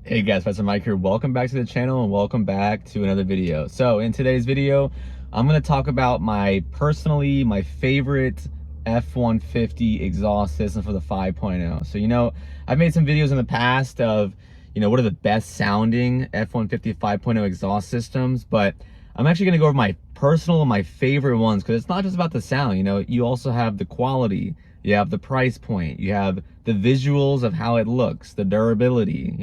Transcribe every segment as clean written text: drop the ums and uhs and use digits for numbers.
Hey guys, Professor Mike here. Welcome back to the channel and welcome back to another video. So in today's video, I'm going to talk about my favorite F150 exhaust system for the 5.0. So, I've made some videos in the past of, what are the best sounding F150 5.0 exhaust systems, but I'm actually going to go over my favorite ones, because it's not just about the sound. You also have the quality, you have the price point, you have the visuals of how it looks, the durability,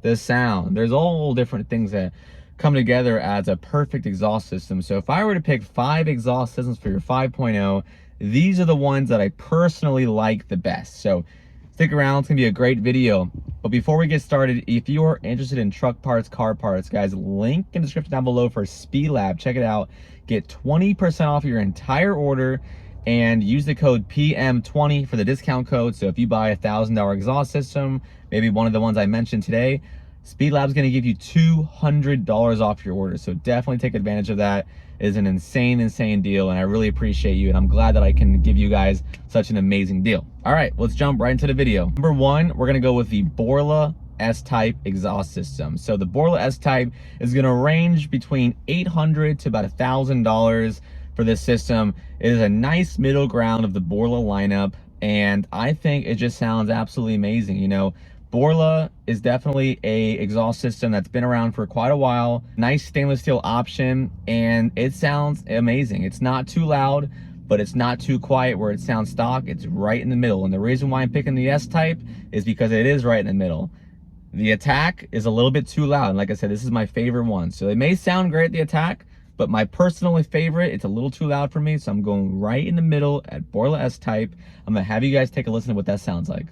the sound. There's all different things that come together as a perfect exhaust system. So if I were to pick 5 exhaust systems for your 5.0, these are the ones that I personally like the best. So stick around, it's gonna be a great video. But before we get started, if you are interested in truck parts, car parts, guys, link in the description down below for SpeedLab. Check it out. Get 20% off your entire order and use the code PM20 for the discount code. So if you buy a $1,000 exhaust system, maybe one of the ones I mentioned today, SpeedLab's gonna give you $200 off your order. So definitely take advantage of that. It is an insane deal, and I really appreciate you, and I'm glad that I can give you guys such an amazing deal. All right, let's jump right into the video. Number 1, we're gonna go with the Borla S-Type exhaust system. So the Borla S-Type is gonna range between $800 to about $1,000 for this system. It is a nice middle ground of the Borla lineup, and I think it just sounds absolutely amazing. Borla is definitely a exhaust system that's been around for quite a while. Nice stainless steel option, and it sounds amazing. It's not too loud, but it's not too quiet where it sounds stock. It's right in the middle, and the reason why I'm picking the S-Type is because it is right in the middle. The Attack is a little bit too loud, and like I said, this is my favorite one. So it may sound great, the Attack, but my personal favorite, it's a little too loud for me, so I'm going right in the middle at Borla S-Type. I'm gonna have you guys take a listen to what that sounds like.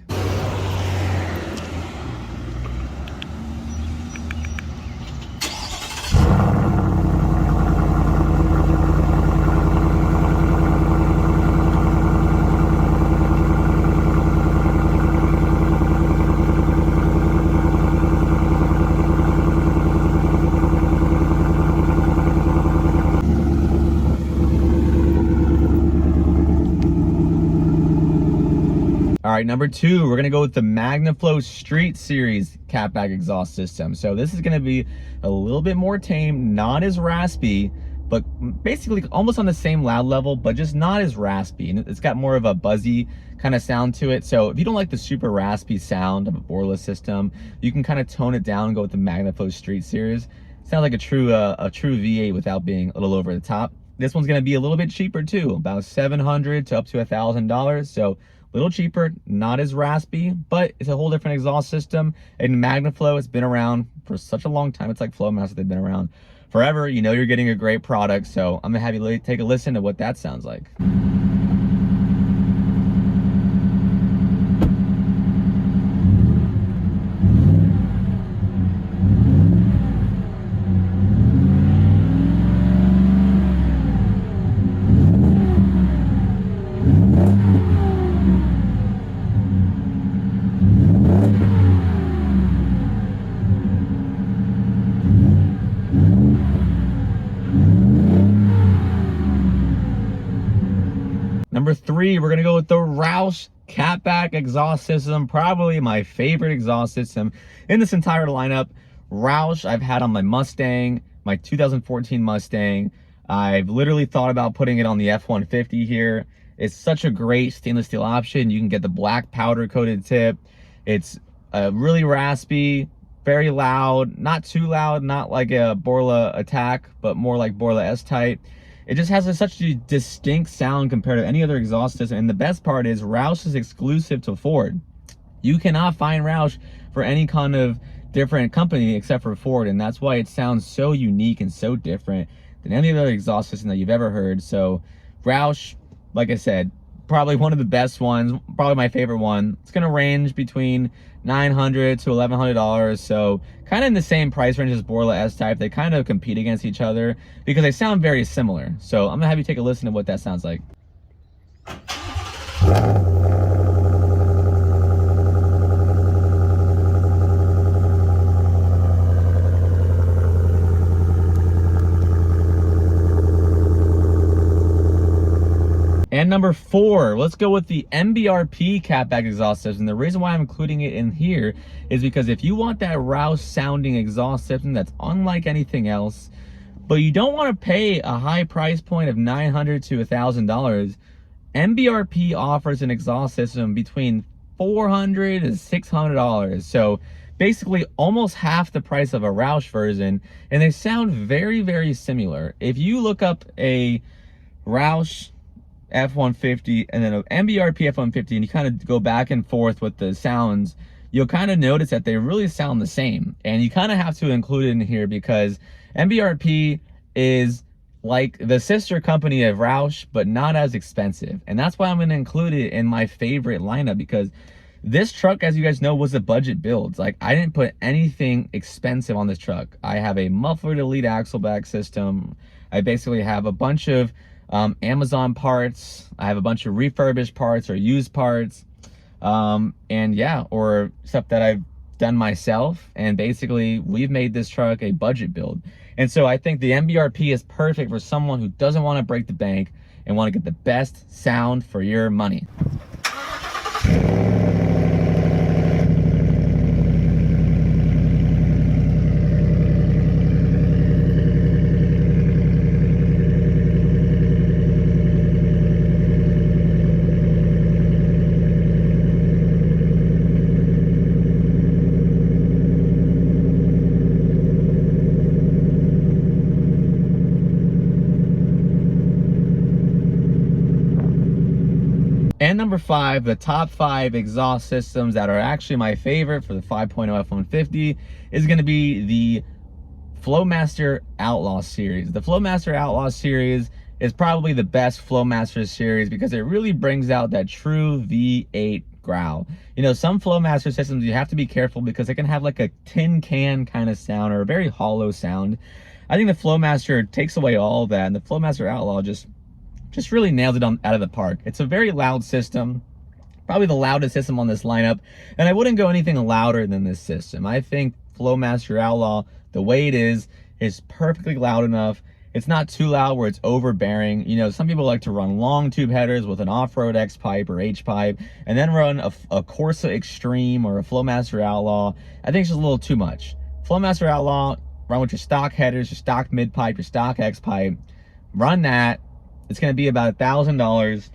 All right, number 2, we're gonna go with the MagnaFlow Street Series catback exhaust system. So this is gonna be a little bit more tame, not as raspy, but basically almost on the same loud level, but just not as raspy. And it's got more of a buzzy kind of sound to it. So if you don't like the super raspy sound of a Borla system, you can kind of tone it down and go with the MagnaFlow Street Series. Sounds like a true V8 without being a little over the top. This one's gonna be a little bit cheaper too, about $700 to up to $1,000. So a little cheaper, not as raspy, but it's a whole different exhaust system. And MagnaFlow has been around for such a long time. It's like Flowmaster, they've been around forever. You're getting a great product. So I'm gonna have you take a listen to what that sounds like. Number 3, we're gonna go with the Roush catback exhaust system, probably my favorite exhaust system in this entire lineup. Roush I've had on my Mustang, my 2014 Mustang. I've literally thought about putting it on the F150 here. It's such a great stainless steel option. You can get the black powder coated tip. It's really raspy, very loud, not too loud, not like a Borla Attack, but more like Borla S-Type. It just has such a distinct sound compared to any other exhaust system. And the best part is Roush is exclusive to Ford. You cannot find Roush for any kind of different company except for Ford. And that's why it sounds so unique and so different than any other exhaust system that you've ever heard. So Roush, like I said, probably one of the best ones, probably my favorite one. It's gonna range between $900 to $1,100, so kind of in the same price range as Borla S-Type. They kind of compete against each other because they sound very similar. So I'm gonna have you take a listen to what that sounds like. And number 4, let's go with the MBRP catback exhaust system. The reason why I'm including it in here is because if you want that Roush sounding exhaust system that's unlike anything else, but you don't want to pay a high price point of $900 to $1,000, MBRP offers an exhaust system between $400 to $600. So basically almost half the price of a Roush version, and they sound very, very similar. If you look up a Roush F150 and then an MBRP F150 and you kind of go back and forth with the sounds, you'll kind of notice that they really sound the same. And you kind of have to include it in here because MBRP is like the sister company of Roush, but not as expensive. And that's why I'm going to include it in my favorite lineup, because this truck, as you guys know, was a budget build. Like, I didn't put anything expensive on this truck. I have a muffler to lead axle back system. I basically have a bunch of Amazon parts. I have a bunch of refurbished parts or used parts. And yeah, or stuff that I've done myself. And basically, we've made this truck a budget build. And so I think the MBRP is perfect for someone who doesn't want to break the bank and want to get the best sound for your money. And number 5, the top 5 exhaust systems that are actually my favorite for the 5.0 F150 is going to be the Flowmaster Outlaw series. The Flowmaster Outlaw series is probably the best Flowmaster series because it really brings out that true V8 growl. You know, some Flowmaster systems, you have to be careful because they can have like a tin can kind of sound or a very hollow sound. I think the Flowmaster takes away all of that, and the Flowmaster Outlaw just really nails it out of the park. It's a very loud system, probably the loudest system on this lineup, and I wouldn't go anything louder than this system. I think Flowmaster Outlaw, the way it is perfectly loud enough. It's not too loud where it's overbearing. You know, some people like to run long tube headers with an off-road X pipe or H pipe, and then run a Corsa Extreme or a Flowmaster Outlaw. I think it's just a little too much. Flowmaster Outlaw, run with your stock headers, your stock mid pipe, your stock X pipe. Run that. It's going to be about $1,000,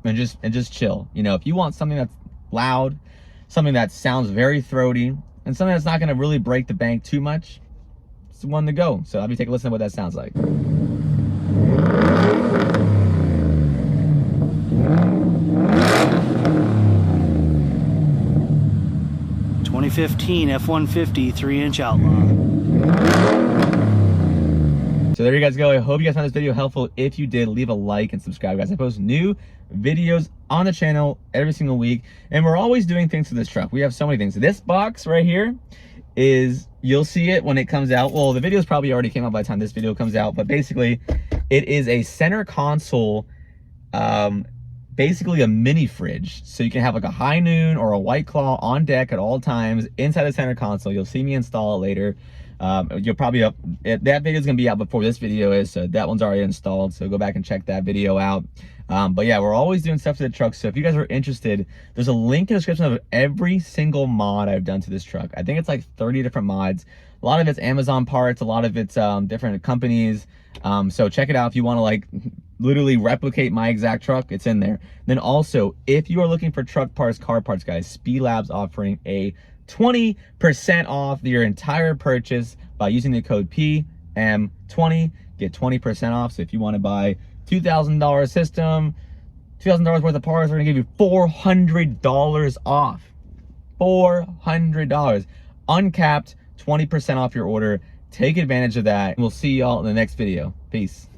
and just chill. You know, if you want something that's loud, something that sounds very throaty, and something that's not going to really break the bank too much, it's the one to go. So I'll be taking a listen to what that sounds like. 2015 F150 3-inch Outlaw. So there you guys go. I hope you guys found this video helpful. If you did, leave a like and subscribe, guys. I post new videos on the channel every single week, and we're always doing things to this truck. We have so many things. This box right here is, you'll see it when it comes out. Well, the videos probably already came out by the time this video comes out, but basically it is a center console, basically a mini fridge. So you can have like a High Noon or a White Claw on deck at all times inside the center console. You'll see me install it later. You'll probably that video is gonna be out before this video is, so that one's already installed, so go back and check that video out. But yeah, we're always doing stuff to the truck, so if you guys are interested, there's a link in the description of every single mod I've done to this truck. I think it's like 30 different mods. A lot of it's Amazon parts, a lot of it's different companies. So check it out if you want to like literally replicate my exact truck. It's in there. Then also, if you are looking for truck parts, car parts, guys, Speed Lab's offering a 20% off your entire purchase by using the code PM20. Get 20% off. So if you want to buy $2,000 system, $2,000 worth of parts, we're gonna give you $400 off. $400 uncapped, 20% off your order. Take advantage of that. We'll see y'all in the next video. Peace.